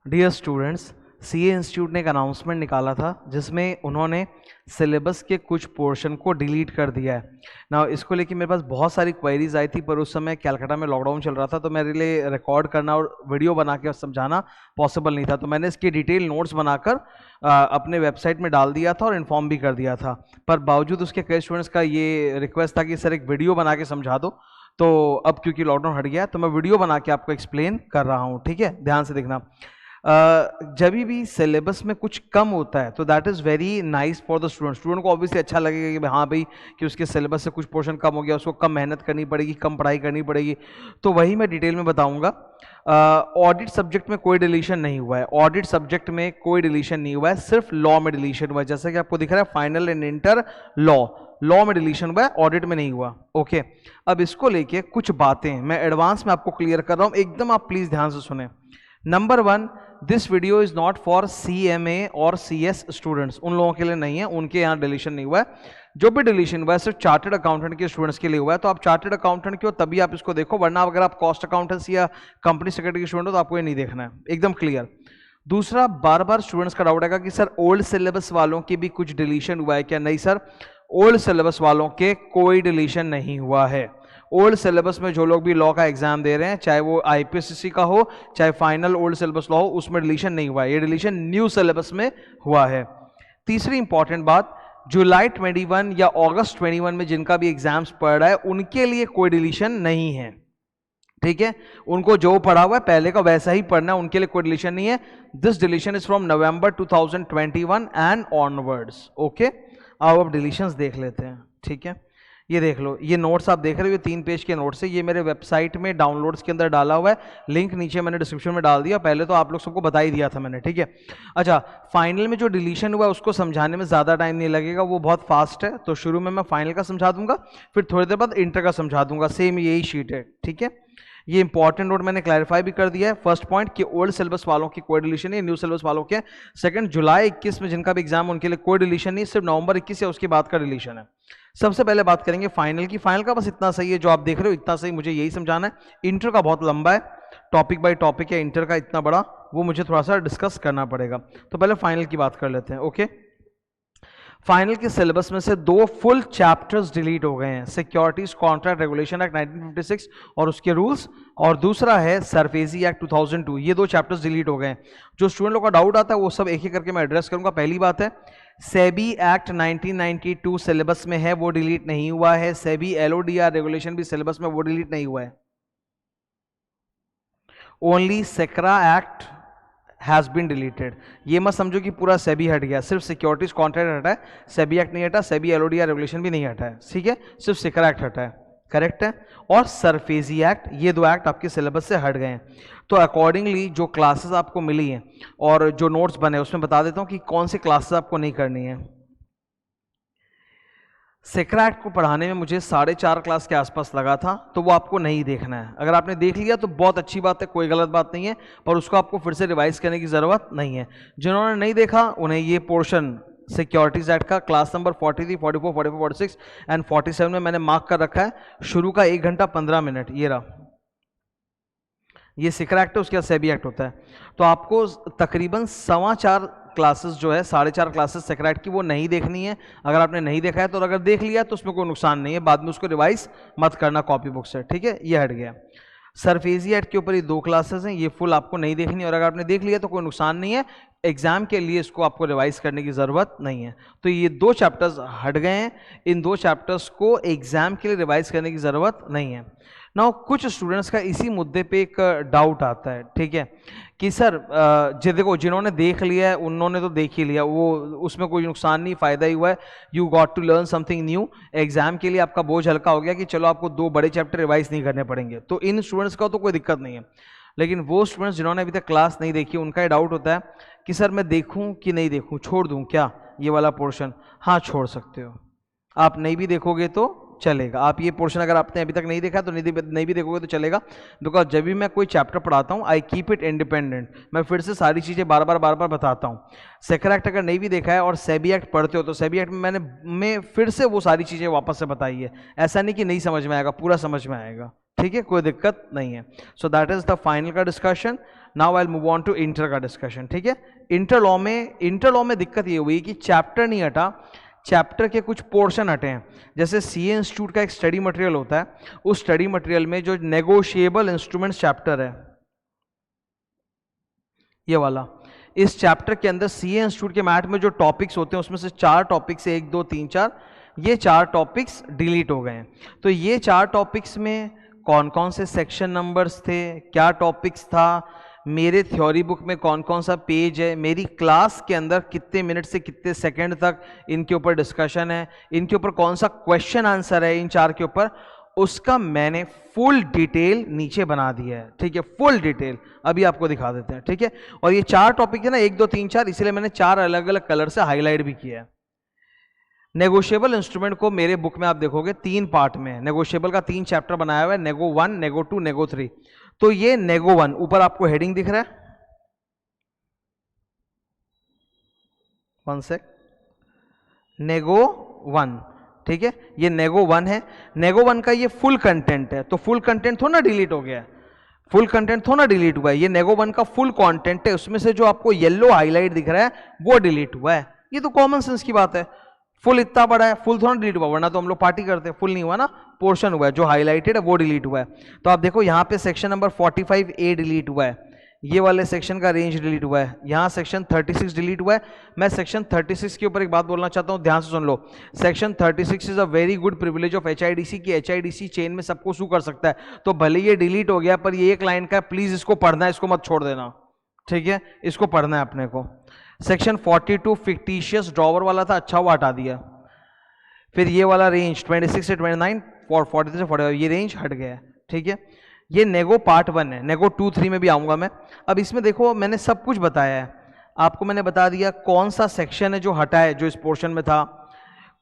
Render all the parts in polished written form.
Dear students, CA institute ने एक announcement निकाला था जिसमें उन्होंने सिलेबस के कुछ पोर्शन को डिलीट कर दिया है ना। इसको लेके मेरे पास बहुत सारी क्वेरीज आई थी, पर उस समय कलकत्ता में लॉकडाउन चल रहा था तो मेरे लिए रिकॉर्ड करना और वीडियो बना के समझाना पॉसिबल नहीं था। तो मैंने इसकी डिटेल नोट्स बनाकर अपने वेबसाइट में डाल दिया था और इन्फॉर्म भी कर दिया था। पर बावजूद उसके कई स्टूडेंट्स का ये रिक्वेस्ट था कि सर एक वीडियो बना के समझा दो, तो अब क्योंकि लॉकडाउन हट गया है तो मैं वीडियो बना के आपको एक्सप्लेन कर रहा हूँ। ठीक है, ध्यान से देखना। जब भी सिलेबस में कुछ कम होता है तो that is very nice for the student को ऑब्वियसली अच्छा लगेगा कि हाँ भाई कि उसके सिलेबस से कुछ पोर्शन कम हो गया, उसको कम मेहनत करनी पड़ेगी, कम पढ़ाई करनी पड़ेगी। तो वही मैं डिटेल में बताऊंगा। ऑडिट सब्जेक्ट में कोई डिलीशन नहीं हुआ है, ऑडिट सब्जेक्ट में कोई डिलीशन नहीं हुआ है, सिर्फ लॉ में डिलीशन हुआ है। जैसा कि आपको दिख रहा है फाइनल एंड इंटर लॉ में डिलीशन हुआ है, ऑडिट में नहीं हुआ। ओके, अब इसको लेके कुछ बातें मैं एडवांस में आपको क्लियर कर रहा हूं, एकदम आप प्लीज ध्यान से सुने। Number 1, this video is not for CMA और CS स्टूडेंट्स, उन लोगों के लिए नहीं है, उनके यहाँ डिलीशन नहीं हुआ है। जो भी डिलीशन हुआ है सिर्फ चार्टर्ड अकाउंटेंट के स्टूडेंट्स के लिए हुआ है। तो आप चार्टर्ड अकाउंटेंट के हो तभी आप इसको देखो, वरना अगर आप कॉस्ट अकाउंटेंसी या कंपनी सेक्रेटरी के स्टूडेंट हो तो आपको ये नहीं देखना है, एकदम क्लियर। दूसरा, बार बार स्टूडेंट्स का डाउट आएगा कि सर ओल्ड सिलेबस वालों के भी कुछ डिलीशन हुआ है क्या? नहीं सर, ओल्ड सिलेबस वालों के कोई डिलीशन नहीं हुआ है। ओल्ड सिलेबस में जो लोग भी लॉ का एग्जाम दे रहे हैं, चाहे वो IPSC का हो चाहे फाइनल ओल्ड सिलेबस लॉ हो, उसमें डिलीशन नहीं हुआ है, ये डिलीशन न्यू सिलेबस में हुआ है। तीसरी इंपॉर्टेंट बात, जुलाई 21 या अगस्त 21 में जिनका भी एग्जाम्स पढ़ रहा है उनके लिए कोई डिलीशन नहीं है। ठीक है, उनको जो पढ़ा हुआ है पहले का वैसा ही पढ़ना है, उनके लिए कोई डिलीशन नहीं है। This deletion is from November 2021 and onwards. Okay, अब डिलीशंस देख लेते हैं। ठीक है, ये देख लो, ये नोट्स आप देख रहे हो, ये 3 पेज के नोट्स है, ये मेरे वेबसाइट में डाउनलोड्स के अंदर डाला हुआ है, लिंक नीचे मैंने डिस्क्रिप्शन में डाल दिया, पहले तो आप लोग सबको बता ही दिया था मैंने। ठीक है, अच्छा, फाइनल में जो डिलीशन हुआ है उसको समझाने में ज़्यादा टाइम नहीं लगेगा, वो बहुत फास्ट है। तो शुरू में मैं फाइनल का समझा दूंगा, फिर थोड़ी देर बाद इंटर का समझा दूंगा, सेम यही शीट है। ठीक है, ये इंपॉर्टेंट नोट मैंने क्लैरिफाई भी कर दिया है। फर्स्ट पॉइंट कि ओल्ड सिलेबस वालों की कोई डिलीशन नहीं, न्यू सिलेबस वालों के। सेकंड, जुलाई 21 में जिनका भी एग्जाम उनके लिए कोई डिलीशन नहीं, सिर्फ नवंबर 21 या उसके बाद का डिलीशन है। सबसे पहले बात करेंगे फाइनल की। फाइनल का बस इतना सही है, जो आप देख रहे हो इतना सही, मुझे यही समझाना है। इंटर का बहुत लंबा है, टॉपिक बाय टॉपिक है इंटर का, इतना बड़ा वो मुझे थोड़ा सा डिस्कस करना पड़ेगा। तो पहले फाइनल की बात कर लेते हैं। ओके, फाइनल के सिलेबस में से 2 फुल चैप्टर्स डिलीट हो गए हैं, सिक्योरिटीज कॉन्ट्रैक्ट रेगुलेशन एक्ट 1956 और उसके रूल्स, और दूसरा है सरफेसी एक्ट 2002। ये 2 चैप्टर्स डिलीट हो गए हैं। जो स्टूडेंट लोग का डाउट आता है वो सब एक एक करके मैं एड्रेस करूंगा। पहली बात है, सेबी एक्ट 1992 सिलेबस में है, वो डिलीट नहीं हुआ है। सेबी LODR रेगुलेशन भी सिलेबस में, वो डिलीट नहीं हुआ है। ओनली सेक्रा एक्ट हैज बीन डिलीटेड। ये मत समझो कि पूरा सेबी हट गया, सिर्फ सिक्योरिटीज कॉन्ट्रैक्ट हटा है, सेबी एक्ट नहीं हटा, सेबी LODR रेगुलेशन भी नहीं हटा है। ठीक है, सिर्फ सेक्रा एक्ट हटा है, करेक्ट है। और सरफेसी एक्ट, ये 2 एक्ट आपके सिलेबस से हट गए हैं। तो अकॉर्डिंगली जो क्लासेस आपको मिली हैं और जो नोट्स बने उसमें बता देता हूं कि कौन सी क्लासेस आपको नहीं करनी है। सेक्रा एक्ट को पढ़ाने में मुझे 4.5 क्लास के आसपास लगा था, तो वो आपको नहीं देखना है। अगर आपने देख लिया तो बहुत अच्छी बात है, कोई गलत बात नहीं है, पर उसको आपको फिर से रिवाइज करने की ज़रूरत नहीं है। जिन्होंने नहीं देखा उन्हें ये पोर्शन सिक्योरिटीज एक्ट का क्लास नंबर 43, 44, 44, 46 एंड 47 में मैंने मार्क कर रखा है। शुरू का 1 घंटा 15 मिनट, ये रहा, ये सेक्रा एक्ट है, उसके बाद सेबी एक्ट होता है। तो आपको तकरीबन 4.25 क्लासेस जो है, 4.5 क्लासेस सेक्रा एक्ट की, वो नहीं देखनी है। अगर आपने नहीं देखा है तो अगर देख लिया तो उसमें कोई नुकसान नहीं है, बाद में उसको रिवाइज मत करना कॉपी बुक से। ठीक है, ये हट गया। सरफेसी एक्ट के ऊपर ये 2 क्लासेस हैं, ये फुल आपको नहीं देखनी, और अगर आपने देख लिया तो कोई नुकसान नहीं है, एग्जाम के लिए इसको आपको रिवाइज करने की ज़रूरत नहीं है। तो ये 2 चैप्टर्स हट गए हैं, इन 2 चैप्टर्स को एग्जाम के लिए रिवाइज करने की ज़रूरत नहीं है। ना कुछ स्टूडेंट्स का इसी मुद्दे पे एक डाउट आता है, ठीक है, कि सर देखो जिन्होंने देख लिया है उन्होंने तो देख ही लिया, वो उसमें कोई नुकसान नहीं, फ़ायदा ही हुआ है। You got to learn something new, exam के लिए आपका बोझ हल्का हो गया कि चलो आपको 2 बड़े चैप्टर रिवाइज नहीं करने पड़ेंगे। तो इन स्टूडेंट्स का तो कोई दिक्कत नहीं है, लेकिन वो स्टूडेंट्स जिन्होंने अभी तक क्लास नहीं देखी उनका ये डाउट होता है कि सर मैं देखूं कि नहीं देखूं, छोड़ दूं क्या ये वाला पोर्शन? हाँ, छोड़ सकते हो, आप नहीं भी देखोगे तो चलेगा। आप ये पोर्शन अगर आपने अभी तक नहीं देखा तो नहीं भी देखोगे तो चलेगा, बिकॉज जब भी मैं कोई चैप्टर पढ़ाता हूँ आई कीप इट इंडिपेंडेंट, मैं फिर से सारी चीज़ें बार बार बताता हूँ। सेक्रा एक्ट अगर नहीं भी देखा है और सेबी एक्ट पढ़ते हो तो सेबी एक्ट में मैं फिर से वो सारी चीज़ें वापस से बताई है, ऐसा नहीं कि नहीं समझ में आएगा, पूरा समझ में आएगा। ठीक है, कोई दिक्कत नहीं है। So that is the final का discussion. Now I will move on to inter का डिस्कशन, ठीक है। इंटर लॉ में दिक्कत ये हुई कि चैप्टर नहीं हटा, चैप्टर के कुछ पोर्शन हटे हैं। जैसे सीए इंस्टीट्यूट का एक स्टडी मटेरियल होता है, उस स्टडी मटेरियल में जो नेगोशिएबल इंस्ट्रूमेंट्स चैप्टर है, ये वाला, इस चैप्टर के अंदर सीए इंस्टीट्यूट के मैथ में जो टॉपिक्स होते हैं उसमें से 4 टॉपिक्स, 1 2 3 4, ये 4 टॉपिक्स डिलीट हो गए हैं। तो ये 4 टॉपिक्स में कौन कौन से सेक्शन नंबर्स थे, क्या टॉपिक्स था, मेरे थ्योरी बुक में कौन कौन सा पेज है, मेरी क्लास के अंदर कितने मिनट से कितने सेकंड तक इनके ऊपर डिस्कशन है, इनके ऊपर कौन सा क्वेश्चन आंसर है इन 4 के ऊपर, उसका मैंने फुल डिटेल नीचे बना दिया है, ठीक है। फुल डिटेल अभी आपको दिखा देते हैं, ठीक है। और ये 4 टॉपिक है ना, 1 2 3 4, इसलिए मैंने 4 अलग अलग कलर से हाईलाइट भी किया है। नेगोशिएबल इंस्ट्रूमेंट को मेरे बुक में आप देखोगे 3 पार्ट में, नेगोशिएबल का 3 चैप्टर बनाया हुआ है, नेगो 1, नेगो 2, नेगो 3। तो ये नेगो 1, ऊपर आपको हेडिंग दिख रहा है, 1 सेक, नेगो 1, ठीक है। ये नेगो 1 है, नेगो 1 का ये फुल कंटेंट है, तो फुल कंटेंट थोड़ा ना डिलीट हो गया है, फुल कंटेंट थोड़ा ना डिलीट हुआ है, ये नेगो 1 का फुल कंटेंट है, उसमें से जो आपको येलो हाईलाइट दिख रहा है वो डिलीट हुआ है। ये तो कॉमन सेंस की बात है, फुल इतना बड़ा है, फुल थोड़ा डिलीट हुआ, वरना तो हम लोग पार्टी करते हैं, फुल नहीं हुआ ना, पोर्शन हुआ है, जो हाईलाइटेड है वो डिलीट हुआ है। तो आप देखो यहाँ पे सेक्शन नंबर 45A डिलीट हुआ है, ये वाले सेक्शन का रेंज डिलीट हुआ है, यहाँ सेक्शन 36 डिलीट हुआ है। मैं सेक्शन 36 के ऊपर एक बात बोलना चाहता हूँ, ध्यान से सुन लो। Section 36 is a very good privilege of HIDC की HIDC चेन में सबको शू कर सकता है। तो भले ये डिलीट हो गया पर ये एक लाइन का, प्लीज इसको पढ़ना है, इसको मत छोड़ देना, ठीक है, इसको पढ़ना है अपने को। सेक्शन 42 फिक्टिशियस ड्रॉवर वाला था, अच्छा वो हटा दिया। फिर ये वाला रेंज 26 से 29 और 43 से 45, ये रेंज हट गया, ठीक है। ये नेगो पार्ट 1 है, नेगो 2 3 में भी आऊंगा मैं। अब इसमें देखो मैंने सब कुछ बताया है आपको, मैंने बता दिया कौन सा सेक्शन है जो हटा है, जो इस पोर्शन में था,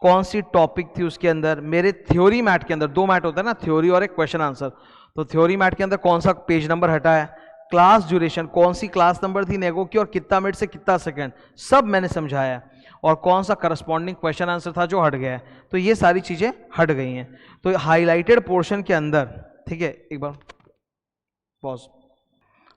कौन सी टॉपिक थी उसके अंदर। मेरे थ्योरी मैट के अंदर 2 मैट होता है ना, थ्योरी और एक क्वेश्चन आंसर, तो थ्योरी मैट के अंदर कौन सा पेज नंबर हटा है, क्लास ड्यूरेशन, कौन सी क्लास नंबर थी नेगो की और कितना मिनट से कितना सेकंड, सब मैंने समझाया है। और कौन सा करस्पॉन्डिंग क्वेश्चन आंसर था जो हट गया है, तो ये सारी चीजें हट गई हैं। तो हाईलाइटेड पोर्शन के अंदर, ठीक है, एक बार पॉज,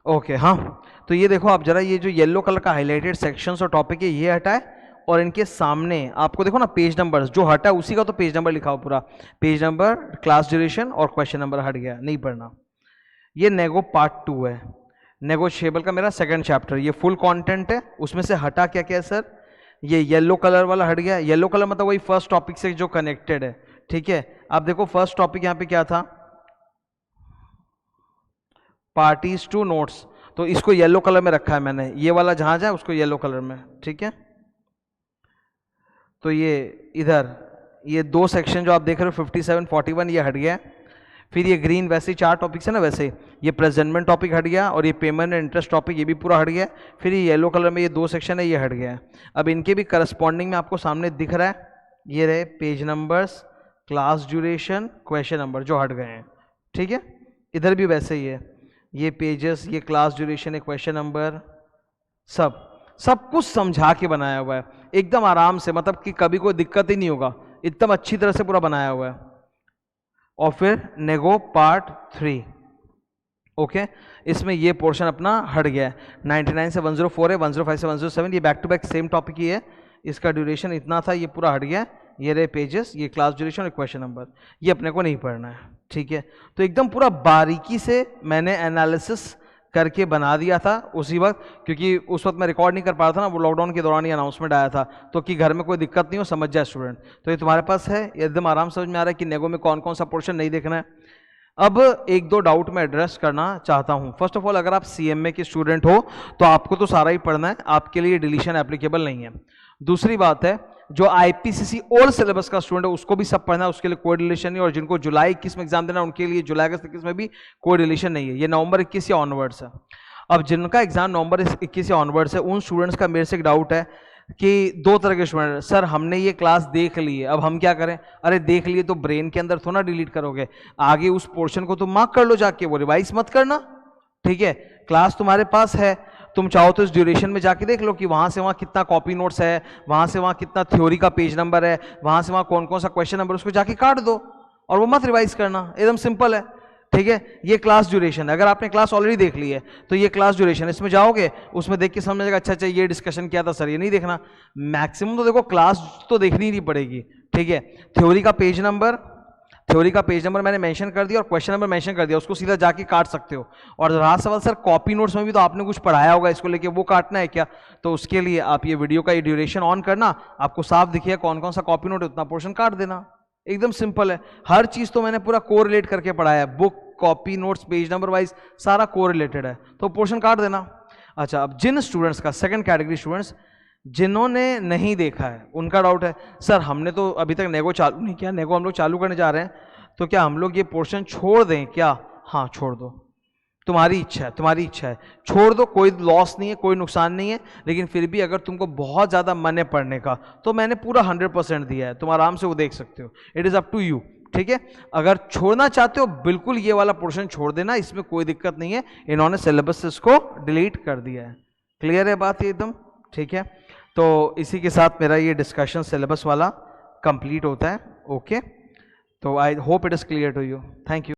ओके, हाँ। तो ये देखो आप जरा, ये जो येलो कलर का हाईलाइटेड सेक्शंस और टॉपिक है ये हटा है, और इनके सामने आपको देखो ना पेज नंबर जो हटा है उसी का तो पेज नंबर लिखा हो पूरा, पेज नंबर, क्लास ड्यूरेशन और क्वेश्चन नंबर हट गया, नहीं पढ़ना। ये नेगो पार्ट 2 है, नेगोशिएबल का मेरा सेकंड चैप्टर, ये फुल कंटेंट है, उसमें से हटा क्या क्या है सर, ये येलो कलर वाला हट गया। येलो कलर मतलब वही फर्स्ट टॉपिक से जो कनेक्टेड है, ठीक है। आप देखो फर्स्ट टॉपिक यहाँ पे क्या था, पार्टीज टू नोट्स, तो इसको येलो कलर में रखा है मैंने, ये वाला जहां जाए उसको येलो कलर में, ठीक है। तो ये इधर ये 2 सेक्शन जो आप देख रहे हो 57 41 ये हट गया। फिर ये ग्रीन वैसे ही 4 टॉपिक्स है ना, वैसे ये प्रेजेंटमेंट टॉपिक हट गया, और ये पेमेंट एंड इंटरेस्ट टॉपिक ये भी पूरा हट गया। फिर ये येलो कलर में ये 2 सेक्शन है ये हट गया। अब इनके भी करस्पॉन्डिंग में आपको सामने दिख रहा है, ये रहे page numbers, class duration, question number जो हट गए हैं, ठीक है। इधर भी वैसे ही है, ये पेजेस, ये क्लास ड्यूरेशन, ये क्वेश्चन नंबर, सब कुछ समझा के बनाया हुआ है एकदम आराम से, मतलब कि कभी कोई दिक्कत ही नहीं होगा, एकदम अच्छी तरह से पूरा बनाया हुआ है। और फिर नेगो पार्ट 3, ओके, इसमें ये पोर्शन अपना हट गया है। 99 से 104 है, 105 से 107, ये back to back same topic ही है, इसका ड्यूरेशन इतना था, ये पूरा हट गया। ये रहे पेजेस, ये क्लास ड्यूरेशन और क्वेश्चन नंबर, ये अपने को नहीं पढ़ना है, ठीक है। तो एकदम पूरा बारीकी से मैंने एनालिसिस करके बना दिया था उसी वक्त, क्योंकि उस वक्त मैं रिकॉर्ड नहीं कर पा रहा था ना, वो लॉकडाउन के दौरान ही अनाउंसमेंट आया था, तो कि घर में कोई दिक्कत नहीं हो, समझ जाए स्टूडेंट। तो ये तुम्हारे पास है, एकदम आराम समझ में आ रहा है कि नेगो में कौन कौन सा पोर्शन नहीं देखना है। अब 1-2 डाउट मैं एड्रेस करना चाहता हूं। फर्स्ट ऑफ ऑल, अगर आप CMA के स्टूडेंट हो तो आपको तो सारा ही पढ़ना है, आपके लिए डिलीशन एप्लीकेबल नहीं है। दूसरी बात है, जो IPCC ओल्ड सिलेबस का स्टूडेंट है उसको भी सब पढ़ना है, उसके लिए कोई डिलीशन नहीं, और जिनको जुलाई 21 में एग्जाम देना है उनके लिए जुलाई अगस्त 21 में भी कोई डिलीशन नहीं है, ये नवंबर 21 या ऑनवर्ड्स है। अब जिनका एग्जाम नवंबर 21 या ऑनवर्ड्स है, उन स्टूडेंट्स का मेरे से एक डाउट है कि 2 तरह के स्टूडेंट, सर हमने ये क्लास देख ली है, अब हम क्या करें। अरे देख लिए तो ब्रेन के अंदर थोड़ा डिलीट करोगे, आगे उस पोर्शन को तुम मार्क कर लो जाके, वो रिवाइज मत करना, ठीक है। क्लास तुम्हारे पास है, तुम चाहो तो इस ड्यूरेशन में जाके देख लो कि वहां से वहां कितना कॉपी नोट्स है, वहां से वहां कितना थ्योरी का पेज नंबर है, वहां से वहां कौन कौन सा क्वेश्चन नंबर, उसको जाके काट दो और वो मत रिवाइज करना, एकदम सिंपल है। ठीक है, ये क्लास ड्यूरेशन। अगर आपने क्लास ऑलरेडी देख ली है तो ये क्लास ड्यूरेशन, इसमें जाओगे उसमें देख के समझ जाएगा अच्छा अच्छा ये डिस्कशन किया था सर, ये नहीं देखना। मैक्सिमम तो देखो क्लास तो देखनी ही नहीं पड़ेगी, ठीक है। थ्योरी का पेज नंबर मैंने मेंशन कर दिया और क्वेश्चन नंबर मेंशन कर दिया, उसको सीधा जाके काट सकते हो। और रहा सवाल सर कॉपी नोट्स में भी तो आपने कुछ पढ़ाया होगा इसको लेके, वो काटना है क्या? तो उसके लिए आप ये वीडियो का ड्यूरेशन ऑन करना, आपको साफ दिखेगा कौन कौन सा कॉपी नोट है, उतना पोर्शन काट देना। एकदम सिंपल है, हर चीज तो मैंने पूरा कोरिलेट करके पढ़ाया है, book, copy notes, page number wise सारा कोरिलेटेड है, तो पोर्शन काट देना। अच्छा, अब जिन स्टूडेंट्स का, सेकंड कैटेगरी स्टूडेंट्स जिन्होंने नहीं देखा है, उनका डाउट है सर हमने तो अभी तक नेगो चालू नहीं किया, नेगो हम लोग चालू करने जा रहे हैं, तो क्या हम लोग ये पोर्शन छोड़ दें क्या? हाँ छोड़ दो, तुम्हारी इच्छा है, छोड़ दो, कोई लॉस नहीं है, कोई नुकसान नहीं है। लेकिन फिर भी अगर तुमको बहुत ज़्यादा मन है पढ़ने का तो मैंने पूरा 100% दिया है, तुम आराम से वो देख सकते हो, it is up to you, ठीक है। अगर छोड़ना चाहते हो बिल्कुल ये वाला पोर्शन छोड़ देना, इसमें कोई दिक्कत नहीं है, इन्होंने सिलेबस से इसको डिलीट कर दिया है। क्लियर है बात ये एकदम, ठीक है। तो इसी के साथ मेरा ये डिस्कशन सिलेबस वाला कंप्लीट होता है, ओके। तो I hope it is clear to you, thank you.